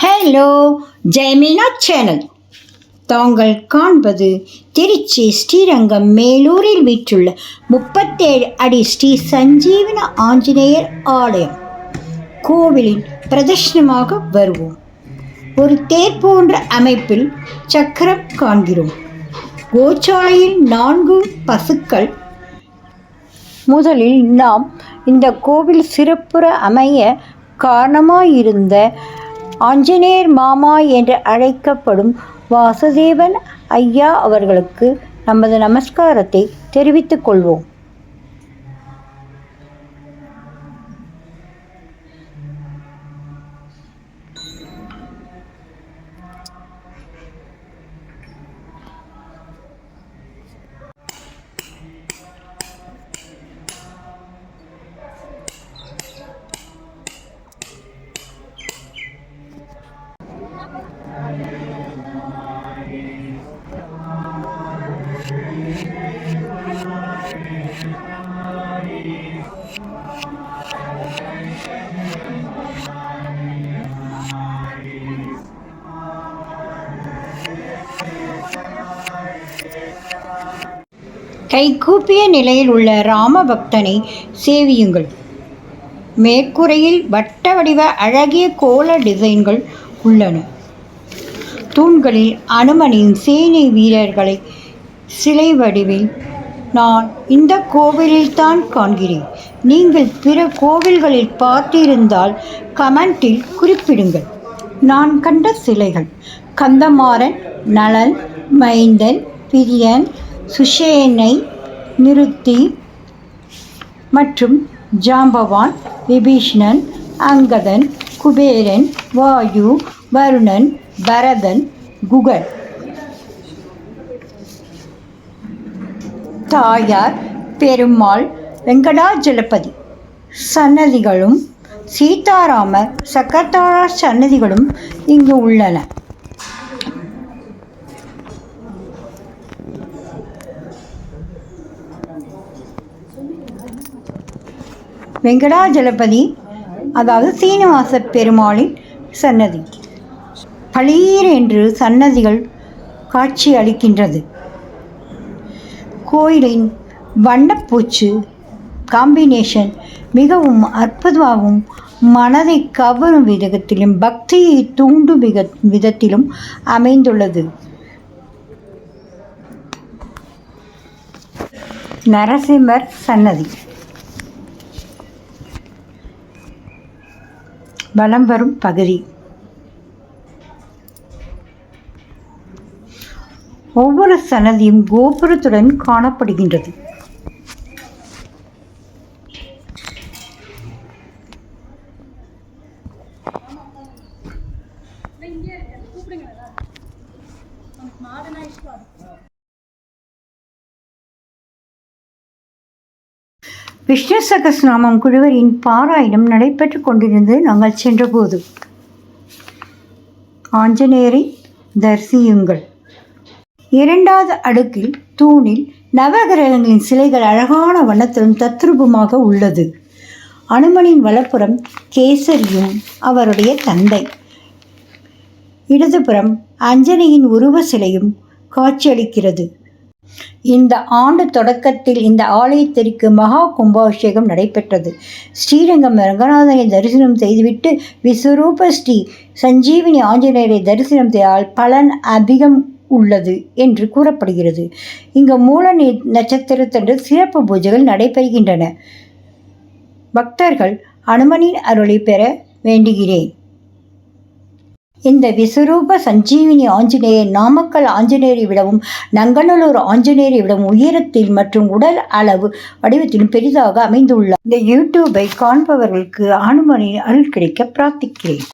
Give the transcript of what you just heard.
Hello ஜெயமீனா channel. தாங்கள் காண்பது திருச்சி ஸ்ரீரங்கம் மேலூரில் வீற்றுள்ள 37 அடி ஸ்ரீ சஞ்சீவன ஆஞ்சநேயர் ஆலயம். கோவிலின் பிரதர்ஷனமாக வருவோம். ஒரு தேர் போன்ற அமைப்பில் சக்கரம் காண்கிறோம். கோச்சாலையில் 4 பசுக்கள். முதலில் நாம் இந்த கோவில் சிறப்புற அமைய காரணமாயிருந்த ஆஞ்சநேயர் மாமா என்று அழைக்கப்படும் வாசுதேவன் ஐயா அவர்களுக்கு நமது நமஸ்காரத்தை தெரிவித்துக் கொள்வோம். கைகூப்பிய நிலையில் உள்ள ராம பக்தனை சேவியுங்கள். மேற்கூரையில் வட்ட வடிவ அழகிய கோல டிசைன்கள் உள்ளன. தூண்களில் அனுமனின் சேனை வீரர்களை சிலை வடிவில் நான் இந்த கோவிலில்தான் காண்கிறேன். நீங்கள் பிற கோவில்களில் பார்த்திருந்தால் கமெண்டில் குறிப்பிடுங்கள். நான் கண்ட சிலைகள் கந்தமாறன், நளன், மைந்தன், பிரியன், சுஷேனை, நிருத்தி மற்றும் ஜாம்பவான், விபீஷ்ணன், அங்கதன், குபேரன், வாயு, வருணன், பரதன், குகன், தாயார், பெருமாள், வெங்கடாஜலபதி சன்னதிகளும் சீதாராமர், சக்கரத்தாழ் சன்னதிகளும் இங்கு உள்ளன. வெங்கடாஜலபதி அதாவது சீனிவாச பெருமாளின் சன்னதி. பளீர் என்று சன்னதிகள் காட்சி அளிக்கின்றது. கோயிலின் வண்ணப்பூச்சு காம்பினேஷன் மிகவும் அற்புதமாகவும் மனதை கவரும் விதத்திலும் பக்தியை தூண்டும் விதத்திலும் அமைந்துள்ளது. நரசிம்மர் சன்னதி வலம் வரும் பகுதி. ஒவ்வொரு சன்னதியும் கோபுரத்துடன் காணப்படுகின்றது. விஷ்ணு சகஸ்ரநாமம் குழுவரின் பாராயணம் நடைபெற்று கொண்டிருந்து நாங்கள் சென்றபோது ஆஞ்சநேயரை தரிசியுங்கள். 2வது அடுக்கில் தூணில் நவகிரகங்களின் சிலைகள் அழகான வண்ணத்திலும் தத்ரூபமாக உள்ளது. அனுமனின் வலப்புறம் கேசரியும் அவருடைய தந்தை, இடதுபுறம் அஞ்சனையின் உருவ சிலையும் காட்சியளிக்கிறது. இந்த ஆண்டு தொடக்கத்தில் இந்த ஆலயத்திற்கு மகா கும்பாபிஷேகம் நடைபெற்றது. ஸ்ரீரங்கம் ரங்கநாதனை தரிசனம் செய்துவிட்டு விஸ்வரூப ஸ்ரீ சஞ்சீவினி ஆஞ்சநேயரை தரிசனம் செய்தால் பலன் அதிகம் உள்ளது என்று கூறப்படுகிறது. இங்கு மூல நட்சத்திரத்தன்று சிறப்பு பூஜைகள் நடைபெறுகின்றன. பக்தர்கள் அனுமனின் அருளை பெற வேண்டுகிறேன். இந்த விஸ்வரூப சஞ்சீவினி ஆஞ்சநேயர் நாமக்கல் ஆஞ்சநேயரை விடவும் நங்கநல்லூர் ஆஞ்சநேயரை விடவும் உயரத்தில் மற்றும் உடல் அளவு வடிவத்திலும் பெரிதாக அமைந்துள்ளார். இந்த யூடியூபை காண்பவர்களுக்கு அனுமனின் அருள் கிடைக்க பிரார்த்திக்கிறேன்.